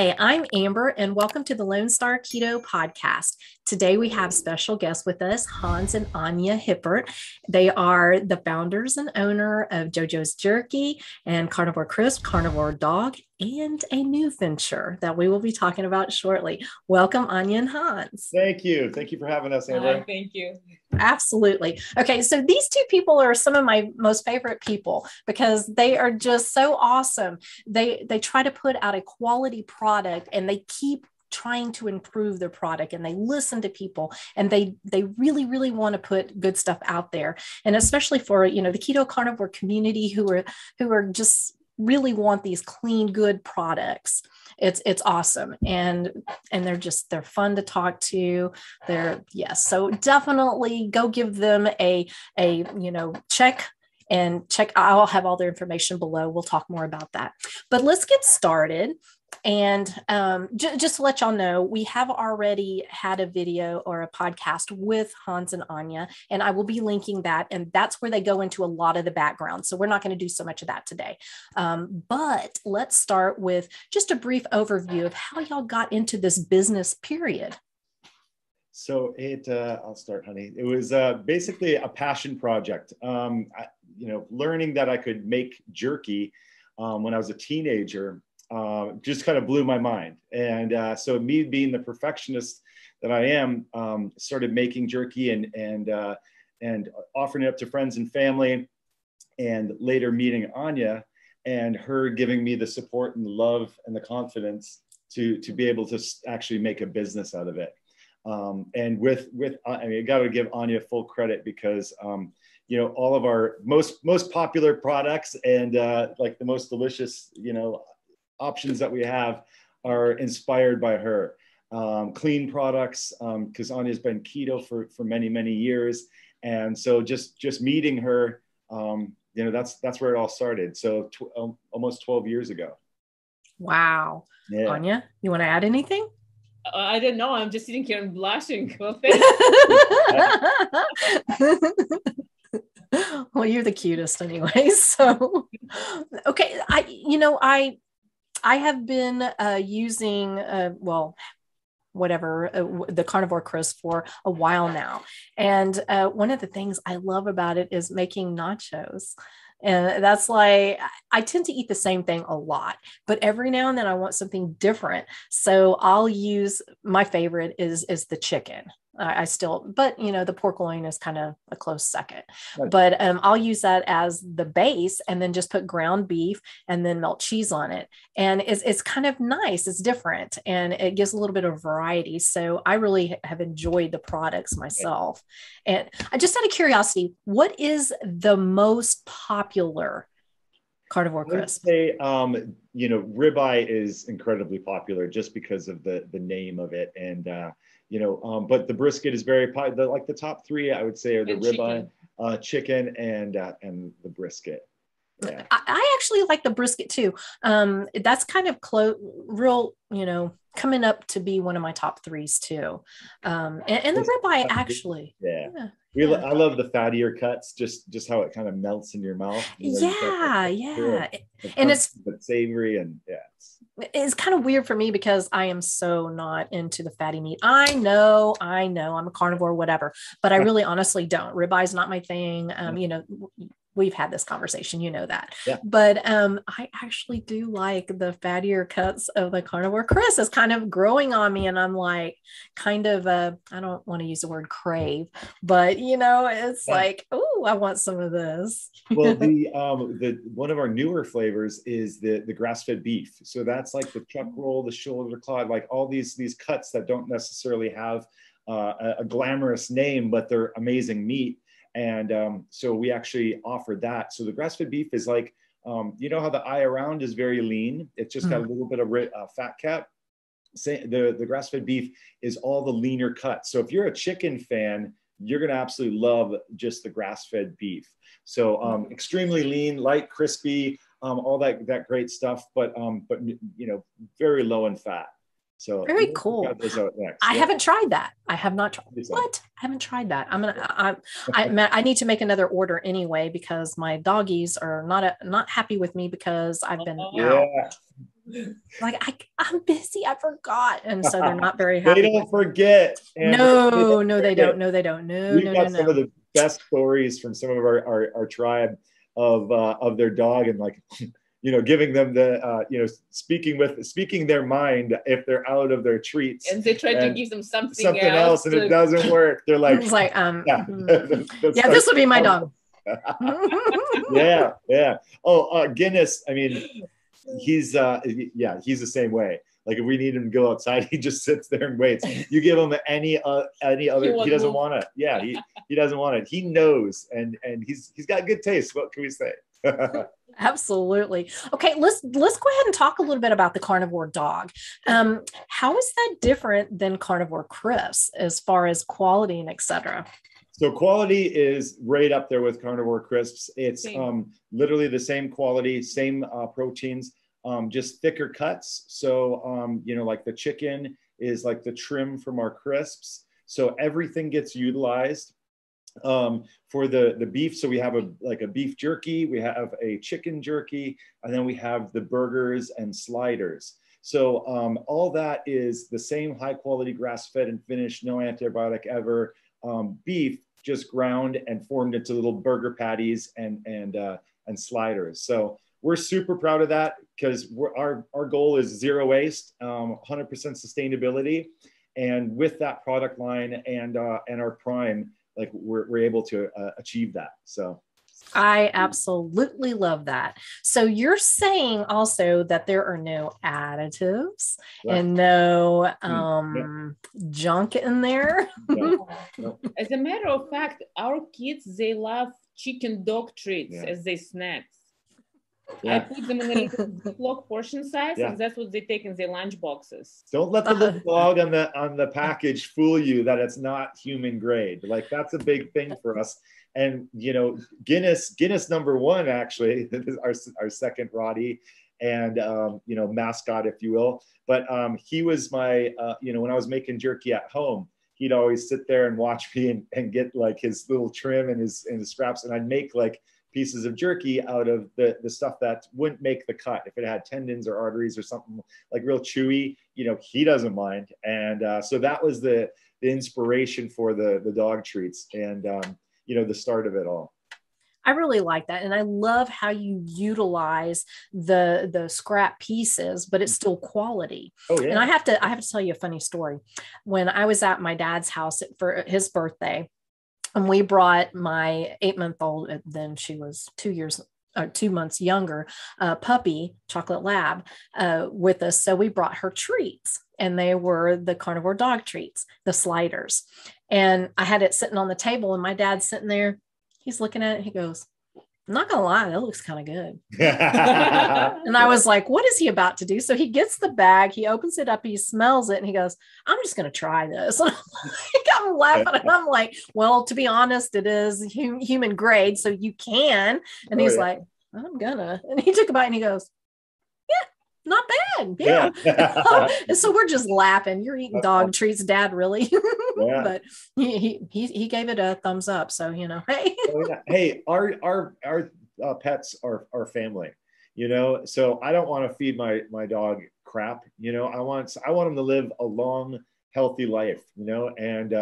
Hey, I'm Amber, and welcome to the Lone Star Keto podcast. Today, we have special guests with us, Hans and Anya Hippert. They are the founders and owner of Jojo's Jerky and Carnivore Crisp, Carnivore Dog, and a new venture that we will be talking about shortly. Welcome, Anya and Hans. Thank you. Thank you for having us, Amber. Hi, thank you. Absolutely. Okay, so these two people are some of my most favorite people because they are just so awesome. They try to put out a quality product and they keep trying to improve their product, and they listen to people, and they really want to put good stuff out there. And especially for, the keto carnivore community who are just really want these clean, good products. It's awesome. And they're fun to talk to. So definitely go give them a check. I'll have all their information below. We'll talk more about that. But let's get started. And just to let y'all know, we have already had a video or a podcast with Hans and Anya, and I will be linking that. And that's where they go into a lot of the background. So we're not going to do so much of that today. But let's start with just a brief overview of how y'all got into this business period. So I'll start, honey. It was basically a passion project. Learning that I could make jerky when I was a teenager just kind of blew my mind. And so me being the perfectionist that I am, started making jerky and offering it up to friends and family, and later meeting Anya and her giving me the support and the love and the confidence to be able to actually make a business out of it. And I got to give Anya full credit because, all of our most popular products and like the most delicious, options that we have are inspired by her. Clean products, because Anya's been keto for many years. And so just meeting her, that's where it all started. So almost 12 years ago. Wow. Yeah. Anya, you want to add anything? I don't know. I'm just sitting here and blushing. Well, well, you're the cutest anyway. So, okay. I have been using, the Carnivore Crisp for a while now. And one of the things I love about it is making nachos. And that's like, I tend to eat the same thing a lot, but every now and then I want something different. So I'll use, my favorite is the chicken. The pork loin is kind of a close second, right. But I'll use that as the base and then just put ground beef and then melt cheese on it. And it's kind of nice. It's different and it gives a little bit of variety. So I really have enjoyed the products myself. And I just out of curiosity, what is the most popular Carnivore Crisp? I would say, ribeye is incredibly popular just because of the name of it. And, but the brisket is very popular. Like the top three, I would say, are the ribeye, chicken, and the brisket. Yeah. I actually like the brisket too. That's kind of real, coming up to be one of my top threes too. And the ribeye actually. Yeah. I love the fattier cuts, just how it kind of melts in your mouth. Yeah. And it's savory and it's kind of weird for me because I am so not into the fatty meat. I know I'm a carnivore, whatever, but I really honestly don't. Ribeye is not my thing. We've had this conversation, that. Yeah. But I actually do like the fattier cuts of the Carnivore Crisp. It's kind of growing on me, and I'm like, kind of I don't want to use the word crave, but it's like, oh, I want some of this. Well, the one of our newer flavors is the grass-fed beef. So that's like the chuck roll, the shoulder claw, like all these cuts that don't necessarily have a glamorous name, but they're amazing meat. And so we actually offer that. So the grass-fed beef is like, how the eye around is very lean. It's just got a little bit of fat cap. The grass-fed beef is all the leaner cuts. So if you're a chicken fan, you're going to absolutely love just the grass-fed beef. So extremely lean, light, crispy, all that great stuff, but very low in fat. So very cool. I haven't tried that. I have not tried. What? I haven't tried that. I need to make another order anyway because my doggies are not happy with me because I've been out. Like, I'm busy, I forgot. And so they're not very happy. They don't forget. No, they don't. No, they don't. We've got some of the best stories from some of our tribe of their dog, and like, giving them the, speaking their mind if they're out of their treats. And they try to give them something else and it doesn't work. They're like, it's like, this would be my dog. Yeah. Oh, Guinness. I mean, he's the same way. Like, if we need him to go outside, he just sits there and waits. You give him any other, he doesn't want it. Yeah, he doesn't want it. He knows, and he's got good taste. What can we say? Absolutely. Okay, let's go ahead and talk a little bit about the carnivore dog. How is that different than carnivore crisps as far as quality and etc.? So quality is right up there with carnivore crisps. It's literally the same quality, same proteins, just thicker cuts. So, like the chicken is like the trim from our crisps. So everything gets utilized. For the beef, so we have a beef jerky, we have a chicken jerky, and then we have the burgers and sliders. So all that is the same high quality grass-fed and finished, no antibiotic ever beef, just ground and formed into little burger patties and sliders. So we're super proud of that, because our goal is zero waste, 100% sustainability, and with that product line and our Prime, like we're able to achieve that. So I absolutely love that. So you're saying also that there are no additives and no junk in there. As a matter of fact, our kids, they love chicken dog treats as they snacks. I put them in a little block portion size, and that's what they take in their lunch boxes. Don't let the little dog on the package fool you that it's not human grade. Like, that's a big thing for us. And Guinness #1 actually is our second Roddy, and mascot, if you will. But he was my when I was making jerky at home, he'd always sit there and watch me and get like his little trim and his scraps, and I'd make like pieces of jerky out of the stuff that wouldn't make the cut. If it had tendons or arteries or something like real chewy, he doesn't mind. And so that was the inspiration for the dog treats, and the start of it all. I really like that. And I love how you utilize the scrap pieces, but it's still quality. Oh, yeah. And I have to tell you a funny story. When I was at my dad's house for his birthday, and we brought my 8-month-old, then she was 2 months younger, puppy, chocolate lab, with us. So we brought her treats, and they were the carnivore dog treats, the sliders. And I had it sitting on the table, and my dad's sitting there, he's looking at it, he goes, "I'm not gonna lie, that looks kind of good." And I was like, what is he about to do? So he gets the bag, he opens it up, he smells it, and he goes, "I'm just going to try this." And I'm laughing, and I'm like, well, to be honest, it is human grade, so you can. And he's like, "I'm gonna." And he took a bite and he goes, "Yeah, not bad." Yeah. And so we're just laughing. You're eating dog treats, Dad, really? But he gave it a thumbs up. So, hey. Hey, our pets are family, so I don't want to feed my dog crap. I want him to live a long, healthy life, and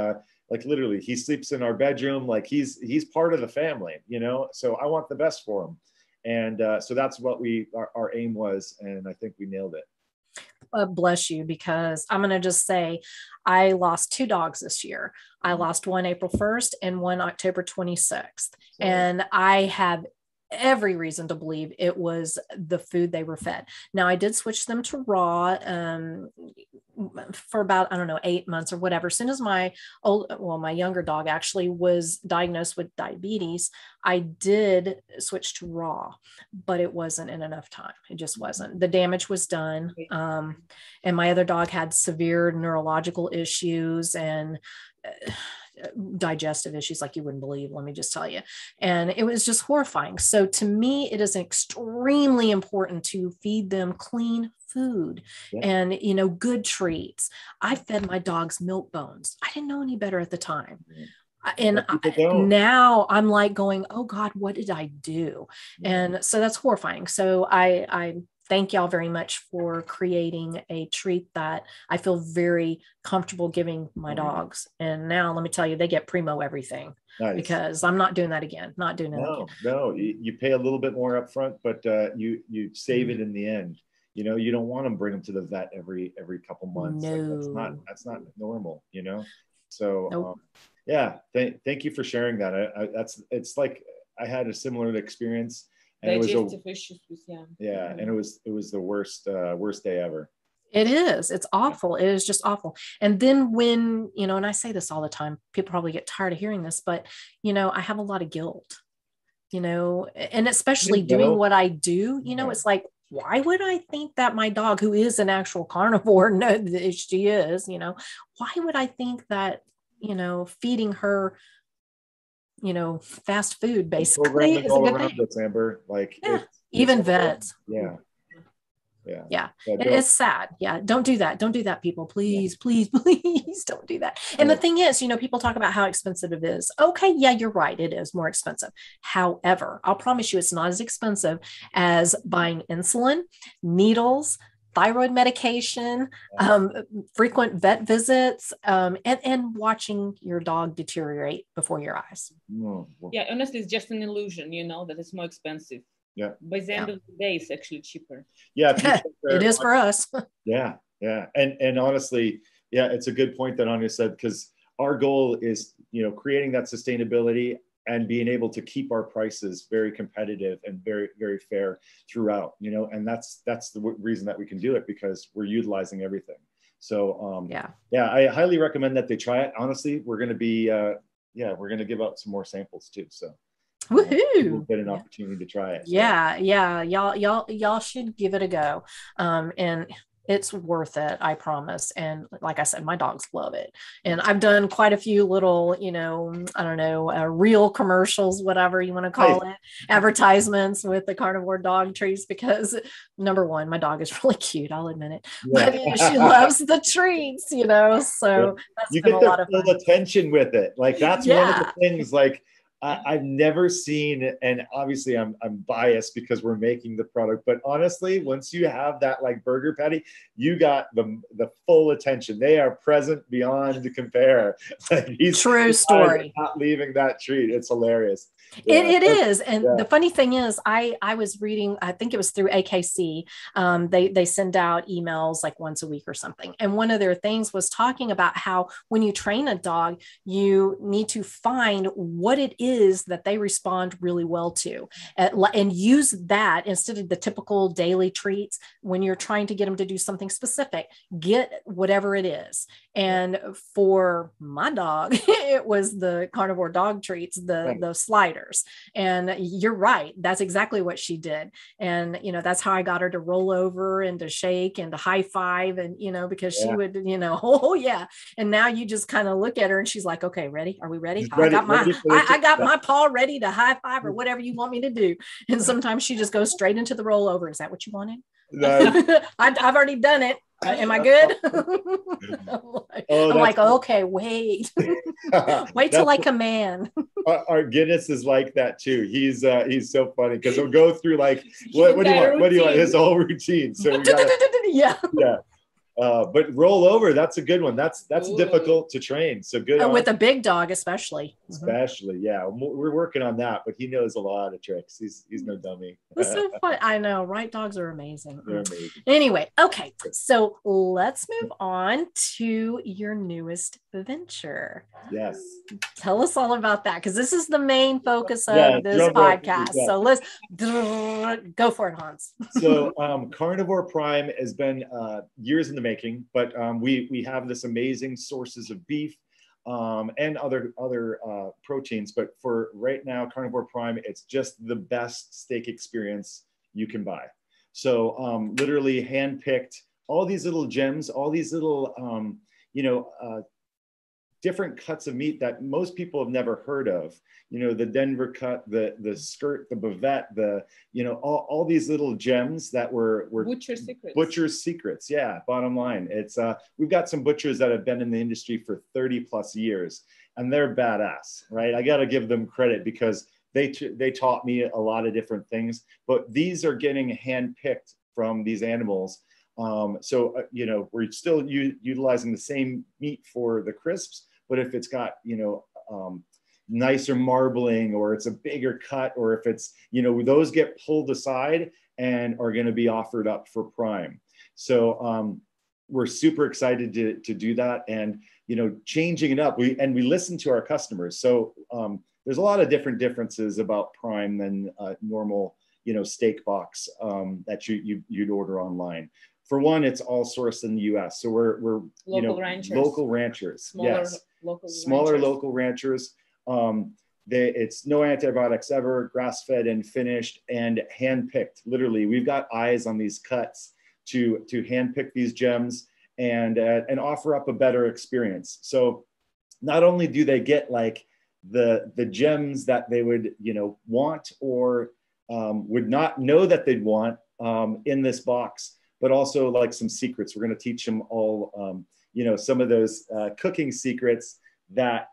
like literally he sleeps in our bedroom. Like he's part of the family, so I want the best for him. And so that's what our aim was. And I think we nailed it. Bless you, because I'm going to just say I lost 2 dogs this year. I lost one April 1st and one October 26th. And I have every reason to believe it was the food they were fed. Now, I did switch them to raw for about, 8 months or whatever. As soon as my younger dog actually was diagnosed with diabetes, I did switch to raw, but it wasn't in enough time. It just wasn't. The damage was done. And my other dog had severe neurological issues and digestive issues like you wouldn't believe, let me just tell you. And it was just horrifying. So to me, it is extremely important to feed them clean food and, good treats. I fed my dogs milk bones. I didn't know any better at the time. And now I'm like going, oh God, what did I do? And so that's horrifying. So I thank y'all very much for creating a treat that I feel very comfortable giving my dogs. And now let me tell you, they get primo everything. Nice. Because I'm not doing that again. Not doing it again. No, you pay a little bit more up front, but you save it in the end. You know, you don't want to bring them to the vet every couple months. No. Like, that's not normal, you know? So nope. Yeah, thank you for sharing that. It's like I had a similar experience. And digestive issues, yeah, and it was the worst day ever. It is. It's awful. It is just awful. And then when, you know, and I say this all the time, people probably get tired of hearing this, but, you know, I have a lot of guilt, you know, and especially doing what I do, you know, it's like, why would I think that my dog, who is an actual carnivore, no, she is, you know, why would I think that, you know, feeding her, you know, fast food basically is a good thing. Us, Amber. Like even vets. Yeah. It's sad. Yeah, don't do that. Don't do that, people. Please don't do that. And the thing is, you know, people talk about how expensive it is. Okay, yeah, you're right, it is more expensive. However, I'll promise you it's not as expensive as buying insulin, needles, thyroid medication, frequent vet visits, and watching your dog deteriorate before your eyes. Yeah, honestly, it's just an illusion, you know, that it's more expensive. Yeah. By the end of the day, it's actually cheaper. Yeah. It is for us. Yeah. And honestly, yeah, it's a good point that Anya said, because our goal is, you know, creating that sustainability and being able to keep our prices very competitive and very, very fair throughout, you know, and that's the reason that we can do it, because we're utilizing everything. So, I highly recommend that they try it. Honestly, we're going to be, we're going to give out some more samples too. So. Woohoo! We'll get an opportunity to try it. Yeah. Y'all should give it a go. And it's worth it, I promise. And like I said, my dogs love it. And I've done quite a few little, you know, I don't know, real commercials, whatever you want to call it, advertisements with the carnivore dog treats, because number one, my dog is really cute, I'll admit it. But she loves the treats, you know, so that's you been get a lot of full fun. attention with it. Like that's one of the things, like, I've never seen, and obviously I'm biased because we're making the product, but honestly, once you have that like burger patty, you got the full attention. They are present beyond compare. Like True story. Not leaving that treat. It's hilarious. It is. And the funny thing is, I was reading, I think it was through AKC. They send out emails like once a week or something. And one of their things was talking about how when you train a dog, you need to find what it is that they respond really well to, and use that instead of the typical daily treats. When you're trying to get them to do something specific, get whatever it is. And for my dog, it was the carnivore dog treats, the sliders. And you're right. That's exactly what she did. And, you know, that's how I got her to roll over and to shake and to high five. And, you know, because she would, you know, oh yeah. And now you just kind of look at her and she's like, okay, ready? Are we ready? I got my paw ready to high five or whatever you want me to do. And sometimes she just goes straight into the rollover. Is that what you wanted? I've already done it. Am I good? I'm like, okay, wait till I command. Our Guinness is like that too. He's so funny because he'll go through like, what do you want? What do you want? His whole routine. So we gotta, but roll over, that's a good one. That's difficult to train. So good with a big dog, especially. Yeah. We're working on that, but he knows a lot of tricks. He's no dummy. That's so fun. I know, right? Dogs are amazing. They're amazing. Anyway, okay. So let's move on to your newest venture. Yes. Tell us all about that, because this is the main focus of this podcast. So let's go for it, Hans. So Carnivore Prime has been years in the making, but we have this amazing sources of beef and other proteins. But for right now, Carnivore Prime, it's just the best steak experience you can buy. So literally hand-picked, all these little gems, all these little, different cuts of meat that most people have never heard of. You know, the Denver cut, the skirt, the bavette, all these little gems that were butcher's secrets. Butcher's secrets. Yeah. Bottom line, it's we've got some butchers that have been in the industry for 30 plus years, and they're badass, right? I got to give them credit because they taught me a lot of different things, but these are getting hand-picked from these animals. You know, we're still utilizing the same meat for the crisps, but if it's got, you know, nicer marbling, or it's a bigger cut, or if it's, you know, those get pulled aside and are going to be offered up for Prime. So we're super excited to do that, and, you know, changing it up. We listen to our customers. So there's a lot of differences about Prime than normal, you know, steak box that you'd order online. For one, it's all sourced in the U.S. So we're local ranchers. Smaller local ranchers. It's no antibiotics ever, grass-fed and finished and hand-picked. Literally, we've got eyes on these cuts to hand-pick these gems and offer up a better experience. So not only do they get like the gems that they would, you know, want or would not know that they'd want in this box, but also like some secrets. We're going to teach them all, you know, some of those cooking secrets that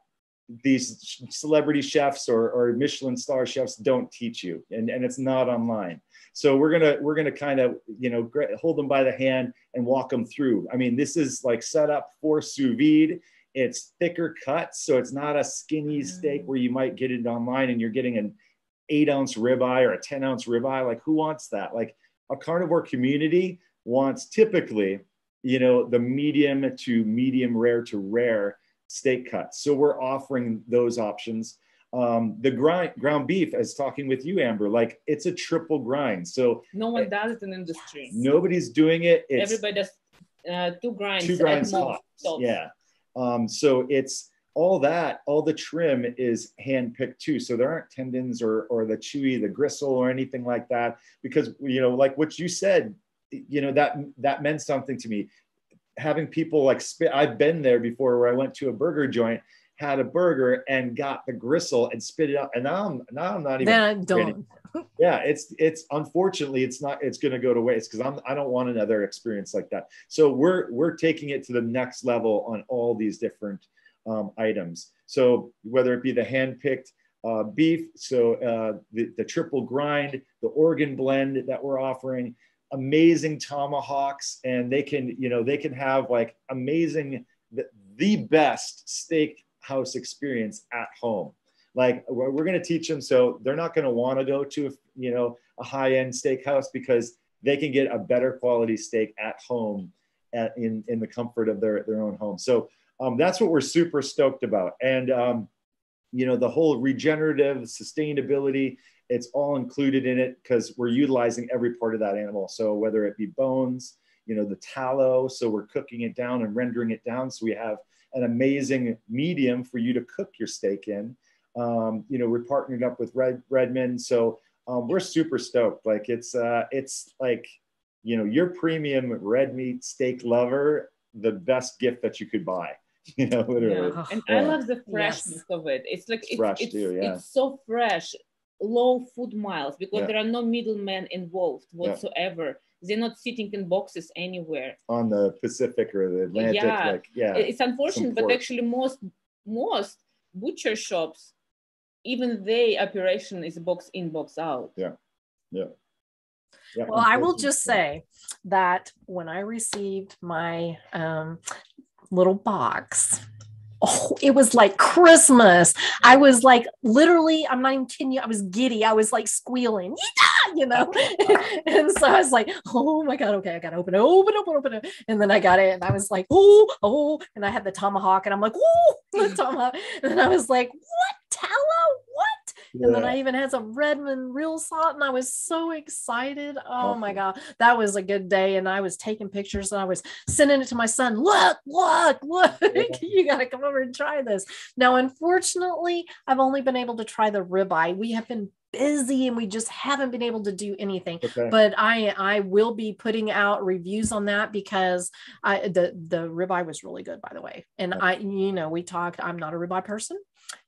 these celebrity chefs or Michelin star chefs don't teach you, and it's not online. So we're gonna kind of, you know, hold them by the hand and walk them through. I mean, this is like set up for sous vide. It's thicker cuts, so it's not a skinny steak where you might get it online and you're getting an 8-ounce ribeye or a 10-ounce ribeye. Like, who wants that? Like, a carnivore community wants typically, you know, the medium to medium rare to rare steak cuts. So we're offering those options. The ground beef, as talking with you, Amber, like, it's a triple grind. So no one does it in the industry. Nobody's doing it. Everybody does 2 grinds. 2 grinds tops. Yeah. So it's all the trim is hand picked too. So there aren't tendons or the chewy, the gristle or anything like that, because, you know, like what you said, you know, that meant something to me. Having people like spit, I've been there before where I went to a burger joint, had a burger and got the gristle and spit it out. And now I'm not even. Then I don't. Yeah, it's unfortunately it's going to go to waste, because I don't want another experience like that. So we're taking it to the next level on all these different items. So whether it be the hand-picked beef, so the triple grind, the organ blend that we're offering, amazing tomahawks, and they can have like amazing, the best steakhouse experience at home. Like, we're going to teach them, so they're not going to want to go to, you know, a high-end steakhouse, because they can get a better quality steak at home in the comfort of their own home. So that's what we're super stoked about. And you know, the whole regenerative sustainability, it's all included in it, because we're utilizing every part of that animal. So whether it be bones, you know, the tallow, so we're cooking it down and rendering it down, so we have an amazing medium for you to cook your steak in. You know, we're partnered up with Redmond, so we're super stoked. Like, it's like, you know, your premium red meat steak lover, the best gift that you could buy. You know, literally. Yeah. And I love the freshness of it. It's like it's so fresh, low food miles, because there are no middlemen involved whatsoever. They're not sitting in boxes anywhere on the Pacific or the Atlantic. It's unfortunate, but actually most butcher shops, even their operation is box in, box out. Yeah. Well, I will just say that when I received my little box, it was like Christmas. I was like, literally, I'm not even kidding you, I was giddy. I was like squealing, you know? And so I was like, oh my God, okay, I gotta open it. And then I got it, and I was like, oh, and I had the tomahawk, and I'm like, oh, the tomahawk. And then I was like, what? Tallow? What? And then I even had some Redmond real salt, and I was so excited. Oh my God, that was a good day. And I was taking pictures, and I was sending it to my son. Look, you got to come over and try this. Now, unfortunately, I've only been able to try the ribeye. We have been busy, and we just haven't been able to do anything. But I will be putting out reviews on that, because the ribeye was really good, by the way. And we talked, I'm not a ribeye person,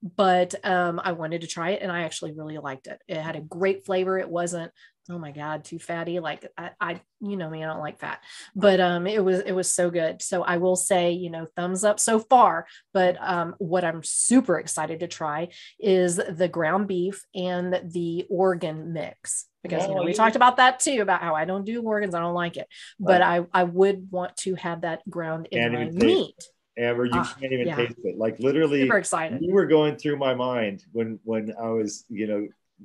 but I wanted to try it, and I actually really liked it. It had a great flavor. It wasn't, oh my God, too fatty. Like I you know me, I don't like fat, but it was so good. So I will say, you know, thumbs up so far. But what I'm super excited to try is the ground beef and the organ mix. because we talked about that too, about how I don't do organs. I don't like it, but I would want to have that ground in my meat. Amber, you can't even taste it. Like literally, super excited. You were going through my mind when I was,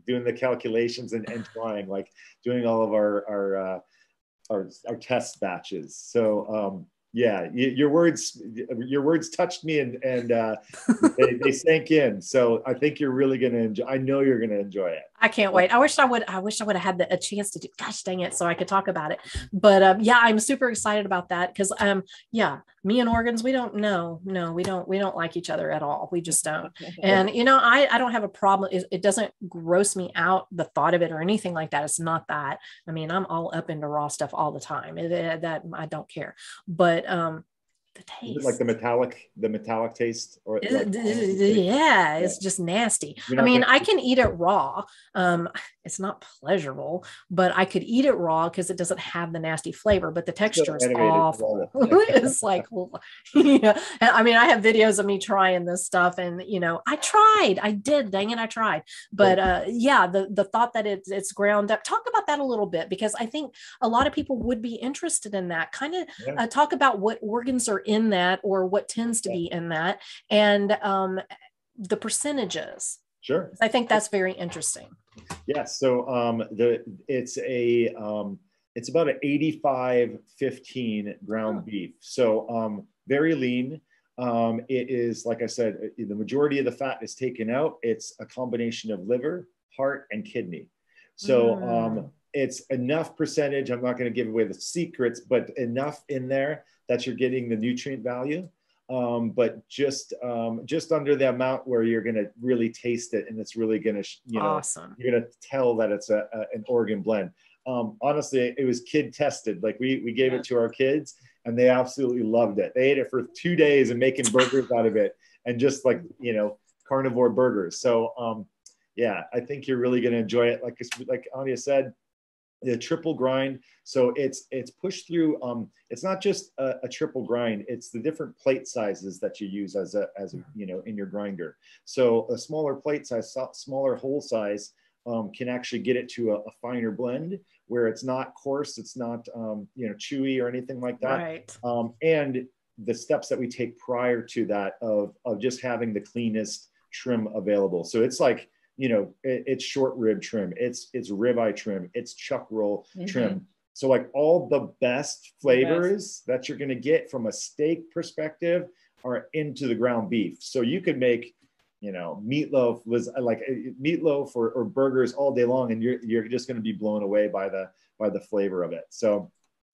doing the calculations and trying, like doing all of our test batches. So yeah, your words touched me and they sank in. So I think you're really going to enjoy. I know you're going to enjoy it. I can't wait. I wish I would have had a chance to do. Gosh dang it! So I could talk about it. But yeah, I'm super excited about that because yeah, me and organs, we don't know. No, we don't like each other at all. We just don't. And I don't have a problem. It doesn't gross me out, the thought of it or anything like that. It's not that. I mean, I'm all up into raw stuff all the time. That I don't care. But the taste, like the metallic taste, or yeah, it's just nasty. I mean, I can eat it raw. It's not pleasurable, but I could eat it raw because it doesn't have the nasty flavor, but the texture is awful. It's like, yeah. I mean, I have videos of me trying this stuff, and I did, dang it, I tried. But yeah, the thought that it's ground up. Talk about that a little bit, because I think a lot of people would be interested in that. Kind of talk about what organs are in that, or what tends to be in that, and the percentages. Sure. I think that's very interesting. Yes. So it's about an 85-15 ground beef. So very lean. It is, like I said, the majority of the fat is taken out. It's a combination of liver, heart, and kidney. So it's enough percentage. I'm not going to give away the secrets, but enough in there that you're getting the nutrient value. But just under the amount where you're going to really taste it, and it's really going to, awesome. You're going to tell that it's an organ blend. Honestly, it was kid tested. Like we gave it to our kids, and they absolutely loved it. They ate it for 2 days and making burgers out of it, and just like, carnivore burgers. So yeah, I think you're really going to enjoy it. Like Anya said, the triple grind. So it's pushed through. It's not just a triple grind. It's the different plate sizes that you use as a in your grinder. So a smaller plate size, smaller hole size can actually get it to a finer blend where it's not coarse, it's not chewy or anything like that. Right. And the steps that we take prior to that of just having the cleanest trim available. So it's like, it's short rib trim, it's ribeye trim, it's chuck roll trim. So like all the best flavors that you're going to get from a steak perspective are into the ground beef. So you could make, meatloaf was like meatloaf or burgers all day long, and you're just going to be blown away by the flavor of it. So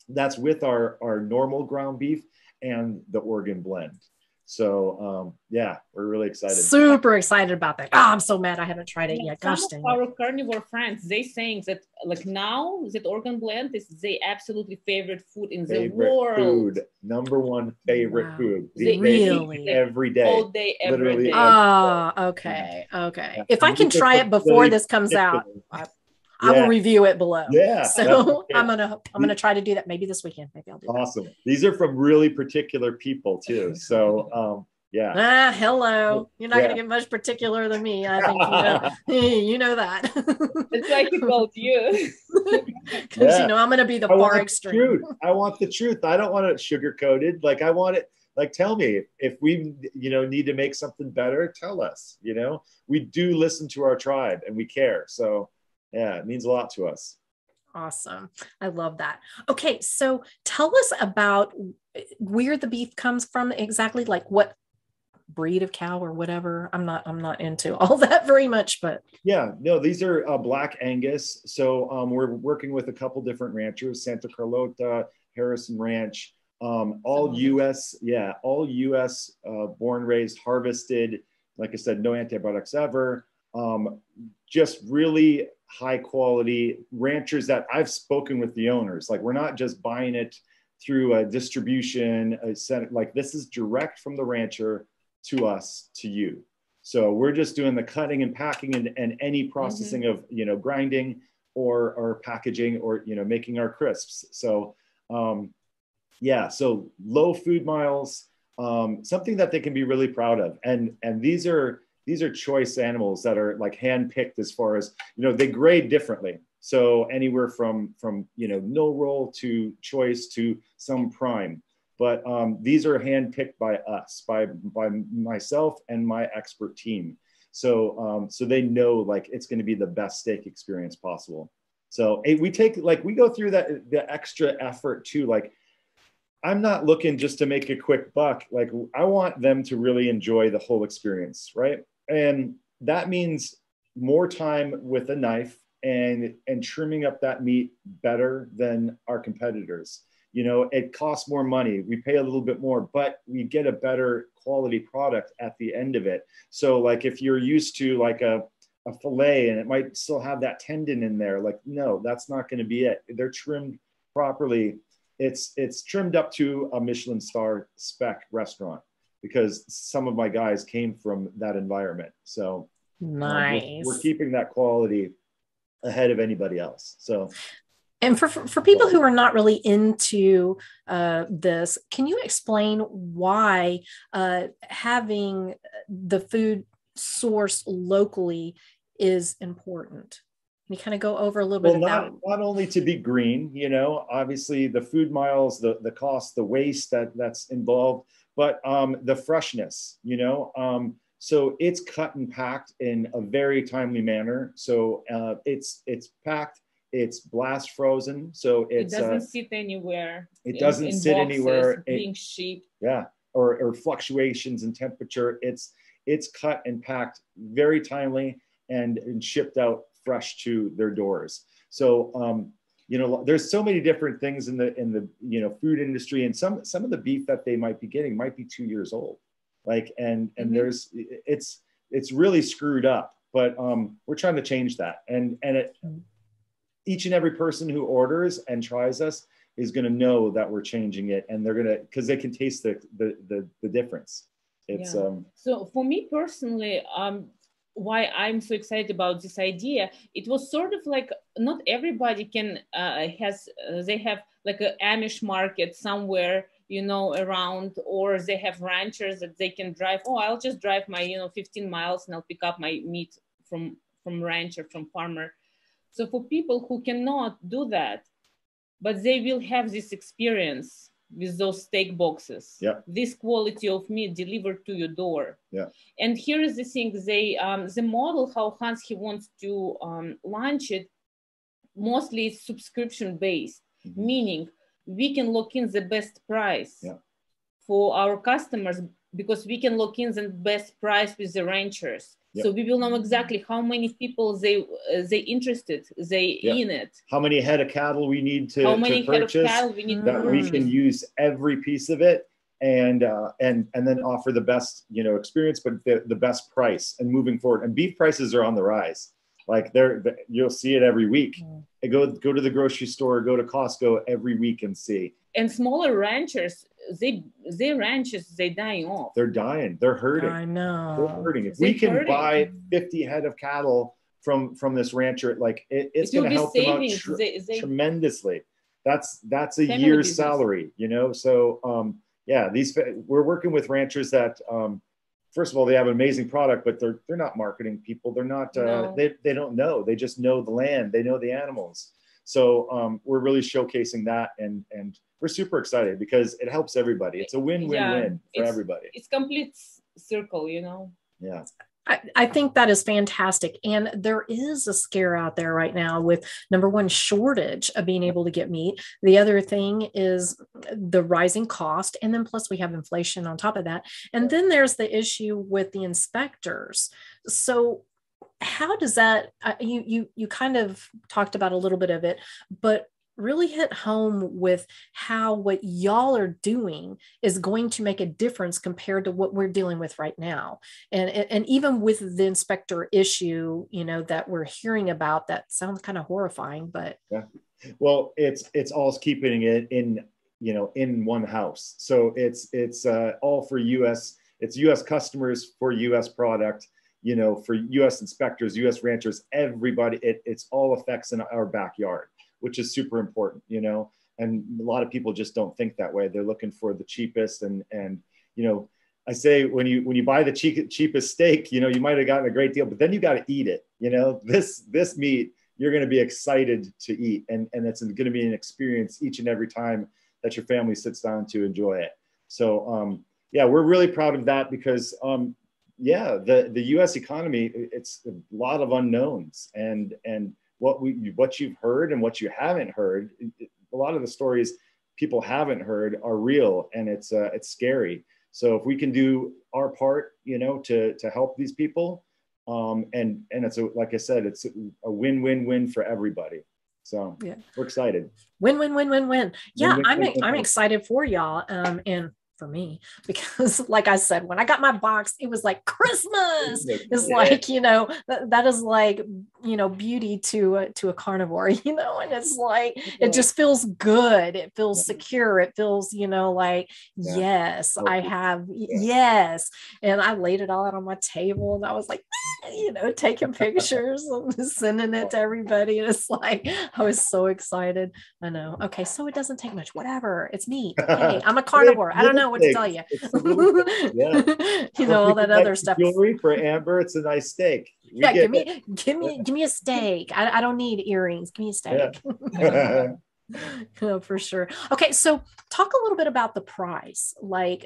that's with our normal ground beef and the organ blend. So yeah, we're really excited. Super excited about that. I'm so mad I haven't tried it yet. Gosh dang it. Our carnivore friends, they saying that like now that organ blend is their absolutely favorite food in the world. Food, number one favorite food. They really every day, all day, every day. Oh, okay. Yeah. If I can try it before this comes out, I will review it below. Yeah. So I'm gonna try to do that maybe this weekend. Maybe I'll do that. Awesome. These are from really particular people too. So yeah. Hello. You're not gonna get much particular than me. I think you know that. It's like it called you. Because I'm gonna be the far extreme. I want the truth. I don't want it sugar coated. Like I want it. Like, tell me if we, need to make something better. Tell us. We do listen to our tribe and we care. So. Yeah, it means a lot to us. Awesome. I love that. Okay, so tell us about where the beef comes from exactly, like what breed of cow or whatever. I'm not into all that very much, but yeah, no, these are Black Angus. So we're working with a couple different ranchers, Santa Carlota, Harrison Ranch, all US, born, raised, harvested. Like I said, no antibiotics ever. Just really high quality ranchers that I've spoken with the owners. Like we're not just buying it through a distribution, like this is direct from the rancher to us, to you. So we're just doing the cutting and packing and any processing of, grinding or packaging or, making our crisps. So yeah, so low food miles, something that they can be really proud of. And these are choice animals that are like hand picked as far as, they grade differently. So anywhere from no roll to choice to some prime. But these are handpicked by us, by myself and my expert team. So so they know like it's going to be the best steak experience possible. So we go through the extra effort too. Like, I'm not looking just to make a quick buck. Like, I want them to really enjoy the whole experience, right? And that means more time with a knife and trimming up that meat better than our competitors. It costs more money. We pay a little bit more, but we get a better quality product at the end of it. So like if you're used to like a fillet and it might still have that tendon in there, like, no, that's not going to be it. They're trimmed properly. It's trimmed up to a Michelin star spec restaurant because some of my guys came from that environment. So nice. We're keeping that quality ahead of anybody else. So, and for people who are not really into this, can you explain why having the food sourced locally is important? Can you kind of go over a little bit of that? Not only to be green, obviously the food miles, the cost, the waste that's involved, but the freshness, so it's cut and packed in a very timely manner. So it's packed, it's blast frozen. So it doesn't sit anywhere. It doesn't sit anywhere. Being shipped. Yeah. Or fluctuations in temperature. It's cut and packed very timely and shipped out fresh to their doors. So, there's so many different things in the food industry, and some of the beef that they might be getting might be 2 years old. Like, and there's, it's really screwed up, but we're trying to change that. And each and every person who orders and tries us is going to know that we're changing it, and they're going to, because they can taste the difference. It's so for me personally, why I'm so excited about this idea, it was sort of like not everybody can they have like an Amish market somewhere, around, or they have ranchers that they can drive. Oh, I'll just drive my 15 miles and I'll pick up my meat from rancher, from farmer. So for people who cannot do that, but they will have this experience with those steak boxes, this quality of meat delivered to your door. And here is the thing, the model how Hans he wants to launch it, mostly it's subscription based, meaning we can lock in the best price for our customers, because we can lock in the best price with the ranchers. So we will know exactly how many people they interested, in it. How many head of cattle we need to purchase, that we can use every piece of it, and then offer the best experience, but the best price. And moving forward, and beef prices are on the rise. Like you'll see it every week. Go to the grocery store, go to Costco every week and see. And smaller ranchers, their ranches, they're dying off. They're dying. They're hurting. I know. They're hurting. If we can buy 50 head of cattle from this rancher, like it's going to help them out tremendously. That's a year's salary, So we're working with ranchers that first of all, they have an amazing product, but they're not marketing people. They're not. They don't know. They just know the land. They know the animals. So we're really showcasing that, and we're super excited because it helps everybody. It's a win-win-win for everybody. It's complete circle, Yeah. I think that is fantastic. And there is a scare out there right now with, number one, shortage of being able to get meat. The other thing is the rising cost. And then plus we have inflation on top of that. And then there's the issue with the inspectors. So how does that, you kind of talked about a little bit of it, but really hit home with how what y'all are doing is going to make a difference compared to what we're dealing with right now. And even with the inspector issue, that we're hearing about, that sounds kind of horrifying, but well, it's all keeping it in one house. So it's all for US, it's US customers for US product, for US inspectors, US ranchers, everybody, it's all affects in our backyard, which is super important, and a lot of people just don't think that way. They're looking for the cheapest, and I say when you buy the cheapest steak, you might have gotten a great deal, but then you got to eat it. This meat, you're going to be excited to eat. And it's going to be an experience each and every time that your family sits down to enjoy it. So, yeah, we're really proud of that because, yeah, the U.S. economy, it's a lot of unknowns, and what you've heard and what you haven't heard, a lot of the stories people haven't heard are real, and it's scary. So if we can do our part, you know, to help these people, and it's like I said, it's a win-win-win for everybody. So yeah, we're excited. Win-win-win-win-win. Yeah, I'm excited for y'all, and for me, because like I said, when I got my box, it was like Christmas. It's like, you know, that is like, you know, beauty to a carnivore, you know, and it's like, it just feels good. It feels secure. It feels, you know, like, yes, I have, yes. And I laid it all out on my table, and I was like, you know, taking pictures and sending it to everybody. And it's like, I was so excited. I know. Okay. So it doesn't take much, whatever. It's meat. Hey, I'm a carnivore. I don't know what to tell you. Yeah. You know, all that other stuff. Jewelry for Amber, it's a nice steak. Yeah, give me a steak. I don't need earrings. Give me a steak. Yeah. No, for sure. Okay, so talk a little bit about the price. Like,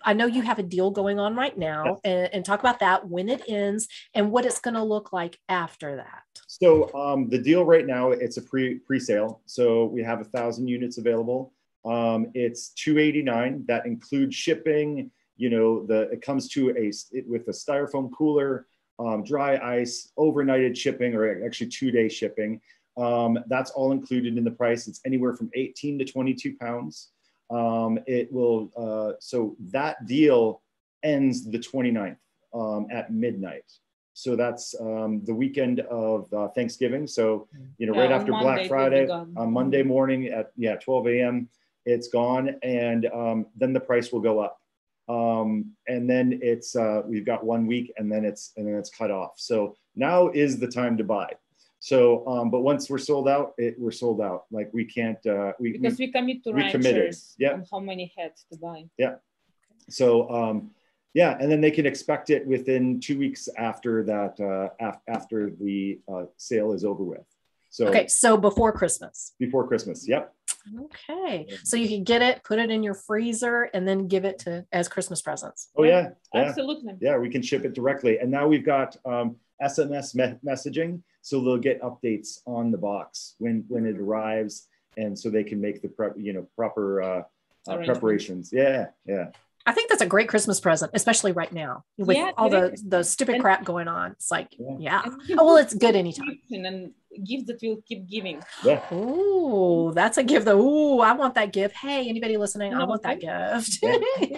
I know you have a deal going on right now, and talk about that, when it ends, and what it's going to look like after that. So the deal right now, it's a pre-sale. So we have 1,000 units available. It's $289. That includes shipping. You know, it comes to with a styrofoam cooler, dry ice, overnighted shipping, or actually 2-day shipping. That's all included in the price. It's anywhere from 18 to 22 pounds. It will, so that deal ends the 29th at midnight. So that's the weekend of Thanksgiving. So, you know, right after Black Friday, on Monday morning at 12 a.m., it's gone. And then the price will go up. And then it's, we've got 1 week, and then it's cut off. So now is the time to buy. So, but once we're sold out, we're sold out. Like we can't, because we commit to ranchers on how many heads to buy. Yeah. So, yeah, and then they can expect it within 2 weeks after that, after the sale is over with. So, okay, so before Christmas. Before Christmas, yep. Okay, so you can get it, put it in your freezer, and then give it as Christmas presents. Oh yeah, absolutely. Yeah, we can ship it directly, and now we've got SMS messaging, so they'll get updates on the box when it arrives, and so they can make the proper preparations. Yeah. I think that's a great Christmas present, especially right now with all the stupid crap going on. It's like, oh, well, it's good anytime. And gifts that we'll keep giving. Yeah. Oh, that's a gift. Oh, I want that gift. Hey, anybody listening? I want that gift. Right.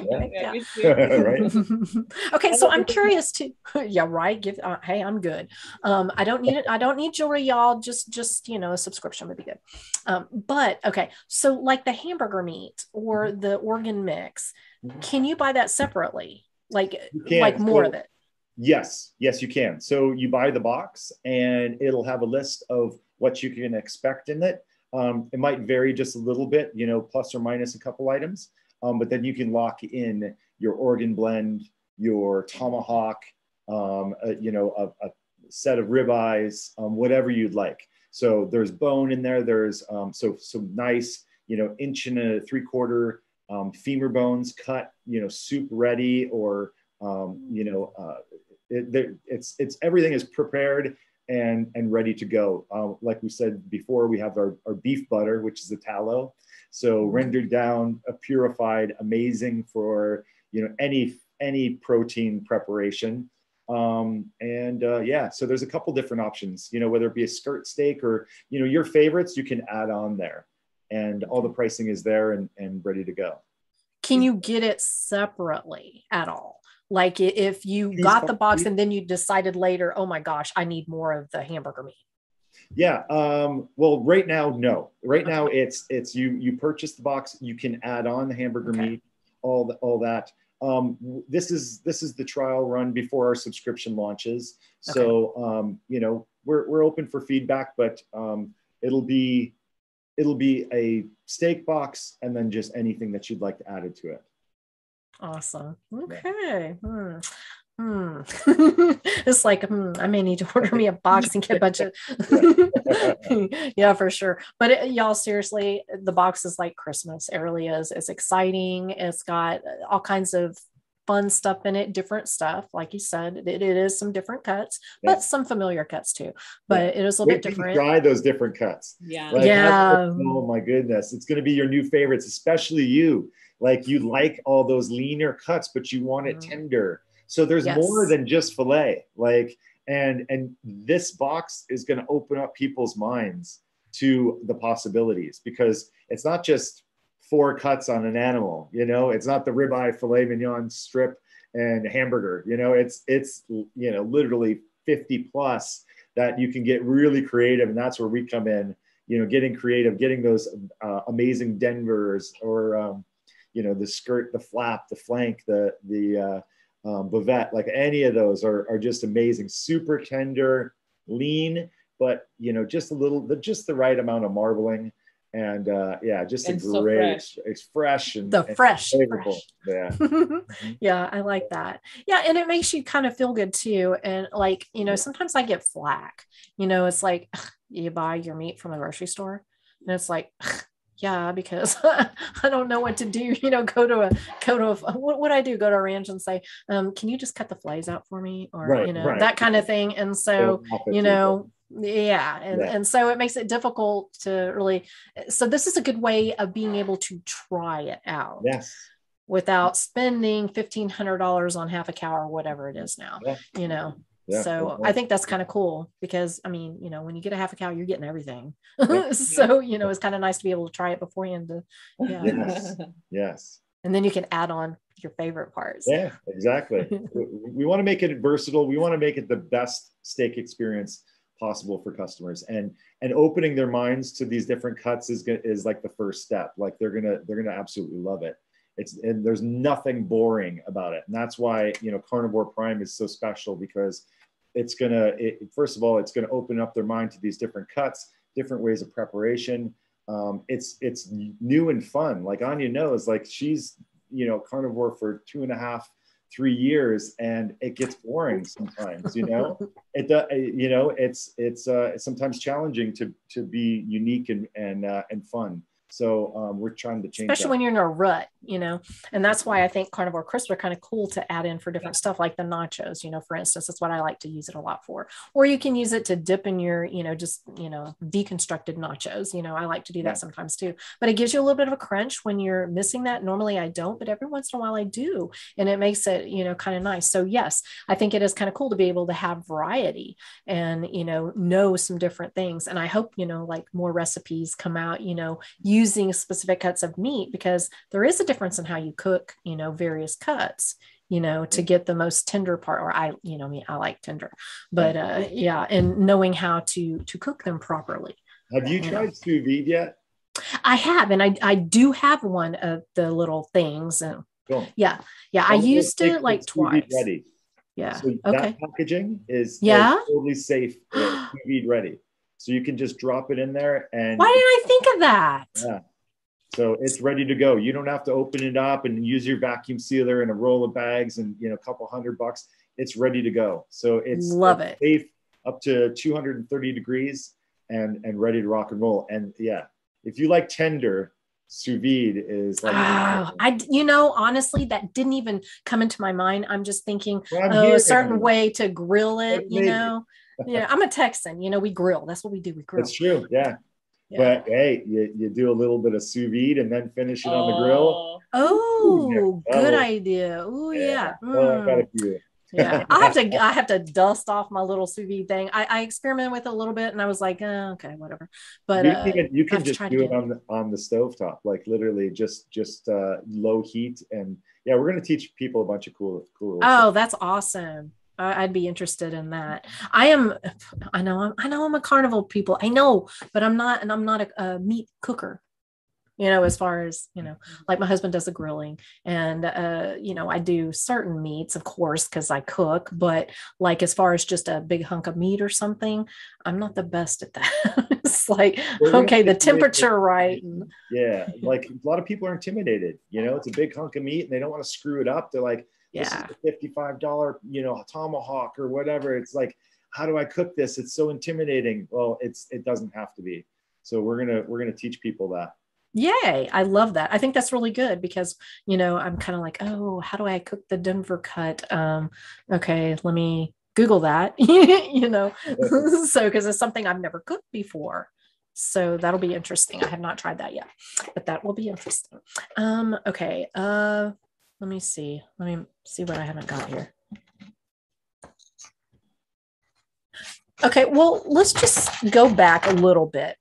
Okay, so I'm curious too. Yeah, right. Hey, I'm good. I don't need it. I don't need jewelry, y'all. Just you know, a subscription would be good. But okay, so like the hamburger meat or the organ mix, can you buy that separately? Like more of it? Yes, you can. So you buy the box, and it'll have a list of what you can expect in it. It might vary just a little bit, you know, plus or minus a couple items. But then you can lock in your organ blend, your tomahawk, you know, a set of ribeyes, whatever you'd like. So there's bone in there. There's some nice, you know, 1 3/4 femur bones cut, you know, soup ready, or you know, it's everything is prepared and ready to go. Like we said before, we have our beef butter, which is the tallow, so rendered down, purified, amazing for, you know, any protein preparation. Yeah, so there's a couple different options, you know, whether it be a skirt steak or, you know, your favorites, you can add on there, and all the pricing is there and ready to go. Can you get it separately at all? Like if you got the box and then you decided later, oh my gosh, I need more of the hamburger meat. Yeah. Well, right now, no. Right now, it's you purchase the box, you can add on the hamburger meat, all that. This is the trial run before our subscription launches. So you know, we're open for feedback, but it'll be a steak box, and then just anything that you'd like to add it to it. Awesome. Okay. It's like, I may need to order me a box and get a bunch of, yeah, for sure. But y'all, seriously, the box is like Christmas. It really is. It's exciting. It's got all kinds of fun stuff in it, different stuff. Like you said, it is some different cuts, but some familiar cuts too. But it is a little bit different. Try those different cuts. Yeah. Like, yeah. Oh my goodness. It's going to be your new favorites, especially you. Like, you like all those leaner cuts, but you want it tender. So there's more than just filet. Like, and this box is going to open up people's minds to the possibilities, because it's not just 4 cuts on an animal, you know, it's not the ribeye, filet mignon, strip, and hamburger, you know, it's, you know, literally 50 plus that you can get really creative. And that's where we come in, you know, getting creative, getting those amazing Denvers, or, you know, the skirt, the flap, the flank, the bavette, like any of those are just amazing, super tender, lean, but, you know, just the right amount of marbling. And just a great, it's fresh and fresh. Yeah. Yeah, I like that. Yeah, and it makes you kind of feel good too. And like, you know, sometimes I get flack, you know, it's like, you buy your meat from the grocery store, and it's like, yeah, because I don't know what to do, you know, go to what would I do? Go to a ranch and say, can you just cut the fillets out for me? Or, you know, that kind of thing. And so, you know, and so it makes it difficult to really, so this is a good way of being able to try it out without spending $1,500 on half a cow or whatever it is now, you know. So I think that's kind of cool, because I mean, you know, when you get a half a cow, you're getting everything. So, you know, it's kind of nice to be able to try it beforehand. Yes. And then you can add on your favorite parts. Yeah, exactly. We want to make it versatile. We want to make it the best steak experience possible for customers, and opening their minds to these different cuts is like the first step. Like, they're gonna absolutely love it. And there's nothing boring about it, and that's why, you know, Carnivore Prime is so special, because first of all, it's gonna open up their mind to these different cuts, different ways of preparation. It's new and fun. Like, Anya knows, like, she's, you know, carnivore for 2.5-3 years, and it gets boring sometimes, you know. You know, it's sometimes challenging to be unique and fun. So we're trying to change, especially when you're in a rut, you know. And that's why I think carnivore crisps are kind of cool to add in for different stuff, like the nachos, you know, for instance. That's what I like to use it a lot for. Or you can use it to dip in your, you know, just, you know, deconstructed nachos. You know, I like to do that sometimes too, but it gives you a little bit of a crunch when you're missing that. Normally I don't, but every once in a while I do, and it makes it, you know, kind of nice. So yes, I think it is kind of cool to be able to have variety and, you know some different things. And I hope, you know, like more recipes come out, you know, using specific cuts of meat, because there is a difference in how you cook, you know, various cuts, you know, to get the most tender part. Or I like tender, but and knowing how to cook them properly. Have you tried sous vide yet? I have, and I do have one of the little things. And cool. I used it like twice. Ready. Yeah. So that packaging is totally safe, sous vide ready. So you can just drop it in there. And why didn't I think of that? Yeah. So it's ready to go. You don't have to open it up and use your vacuum sealer and a roll of bags and, you know, a couple $100. It's ready to go. So it's safe up to 230 degrees and ready to rock and roll. And if you like tender, sous vide is like, honestly, that didn't even come into my mind. I'm just thinking a certain way to grill it, you know. Yeah, I'm a Texan, you know, we grill. That's what we do. We grill. That's true. Yeah. But hey, you do a little bit of sous vide and then finish it on the grill. Oh, good idea. Oh yeah. Well, I got a few. Yeah, I have to dust off my little sous vide thing. I experimented with it a little bit, and I was like, okay, whatever. But you can just do it on the stovetop, like literally just low heat. And we're going to teach people a bunch of cool. Oh, that's awesome. I'd be interested in that. I know I'm a carnivore people. I know, but I'm not a meat cooker. You know, as far as, you know, like my husband does the grilling, and, you know, I do certain meats, of course, because I cook, but like, as far as just a big hunk of meat or something, I'm not the best at that. It's like, okay, the temperature, right. Yeah. Like, a lot of people are intimidated, you know, it's a big hunk of meat and they don't want to screw it up. They're like, this is Yeah. the $55, tomahawk or whatever. It's like, how do I cook this? It's so intimidating. Well, it doesn't have to be. So we're gonna teach people that. Yay. I love that. I think that's really good because, I'm kind of like, oh, how do I cook the Denver cut? Okay, let me Google that, so, because it's something I've never cooked before. So that'll be interesting. I have not tried that yet, but that will be interesting. Okay. Let me see what I haven't got here. Okay. Well, let's just go back a little bit.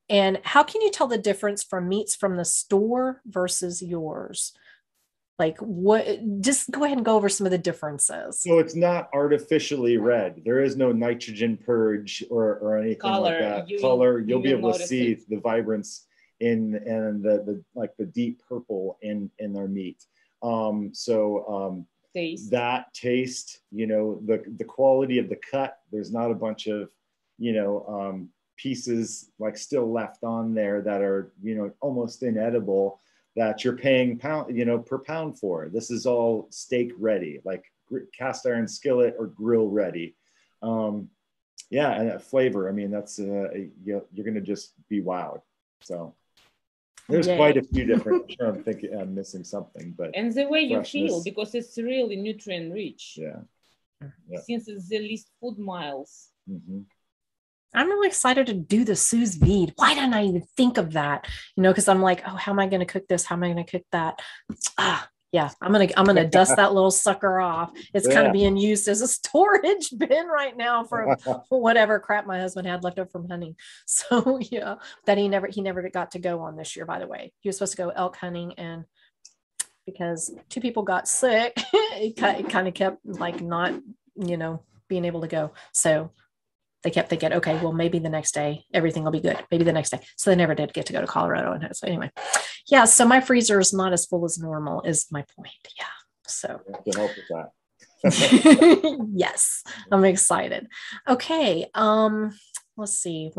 And how can you tell the difference from meats from the store versus yours? Like just go ahead and go over some of the differences. So it's not artificially red. There is no nitrogen purge or anything Color, like that. You'll be able to see the vibrance and the deep purple in their meat. Taste. That taste, the quality of the cut, there's not a bunch of, pieces like still left on there that are, almost inedible that you're paying per pound for. This is all steak ready, like cast iron skillet or grill ready. And that flavor, I mean, that's, you're going to just be wowed. So there's quite a few different, I'm sure I'm thinking I'm missing something, but. And the way you feel, because it's really nutrient rich. Yeah. Since it's the least food miles. Mm-hmm. I'm really excited to do the SOUS VIDE. Why didn't I even think of that? Because I'm like, oh, how am I going to cook this? How am I going to cook that? Yeah, I'm gonna dust that little sucker off. It's kind of being used as a storage bin right now for whatever crap my husband had left over from hunting. So yeah, that he never got to go on this year. By the way, he was supposed to go elk hunting, and because 2 people got sick, it kind of kept like not being able to go. So they kept thinking, okay, well, maybe the next day everything will be good. Maybe the next day. So they never did get to go to Colorado. And so anyway, yeah. So my freezer is not as full as normal is my point. Yeah. So to help with that. Yes, I'm excited. Okay. Let's see.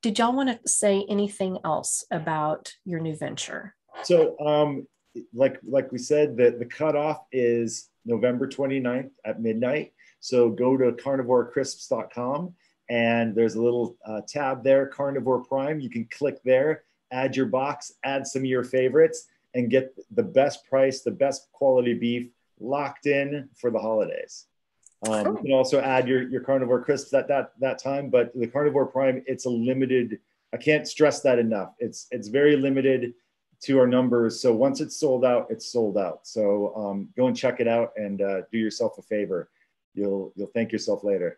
Did y'all want to say anything else about your new venture? So, like we said, the cutoff is November 29th at midnight. So go to carnivorecrisps.com and there's a little tab there, Carnivore Prime. You can click there, add your box, add some of your favorites, and get the best price, the best quality beef locked in for the holidays. You can also add your Carnivore Crisps at that time, but the Carnivore Prime, it's a limited, I can't stress that enough. It's very limited to our numbers. So once it's sold out, it's sold out. So go and check it out and do yourself a favor. You'll thank yourself later.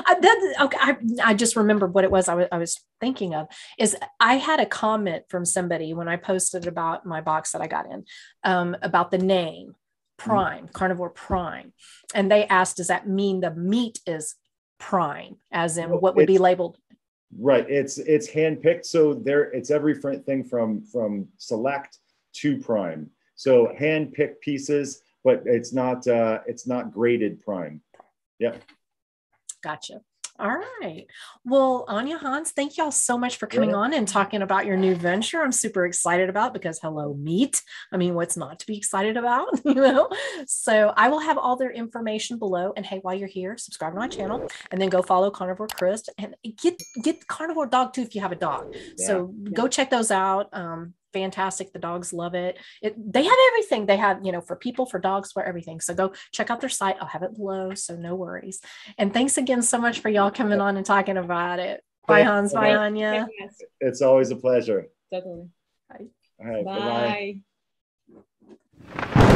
I just remembered what it was I was thinking of is I had a comment from somebody when I posted about my box that I got in about the name Prime, Carnivore Prime. And they asked, does that mean the meat is prime, as in what would be labeled? Right. It's handpicked. So it's every thing from select to prime. So handpicked pieces, but it's not graded prime. Yeah. Gotcha. All right. Well, Anya Hans, thank y'all so much for coming on and talking about your new venture. I'm super excited about because hello, meat. I mean, what's not to be excited about, So I will have all their information below. And hey, while you're here, subscribe to my channel and then go follow Carnivore Crisp and get Carnivore Dog too if you have a dog. Yeah. So go check those out. Fantastic. The dogs love it. They have everything. They have, for people, for dogs, for everything. So go check out their site. I'll have it below. So no worries. And thanks again so much for y'all coming on and talking about it. Bye, Hans. Bye, Anya. It's always a pleasure. Totally. Bye. All right. Bye. Bye.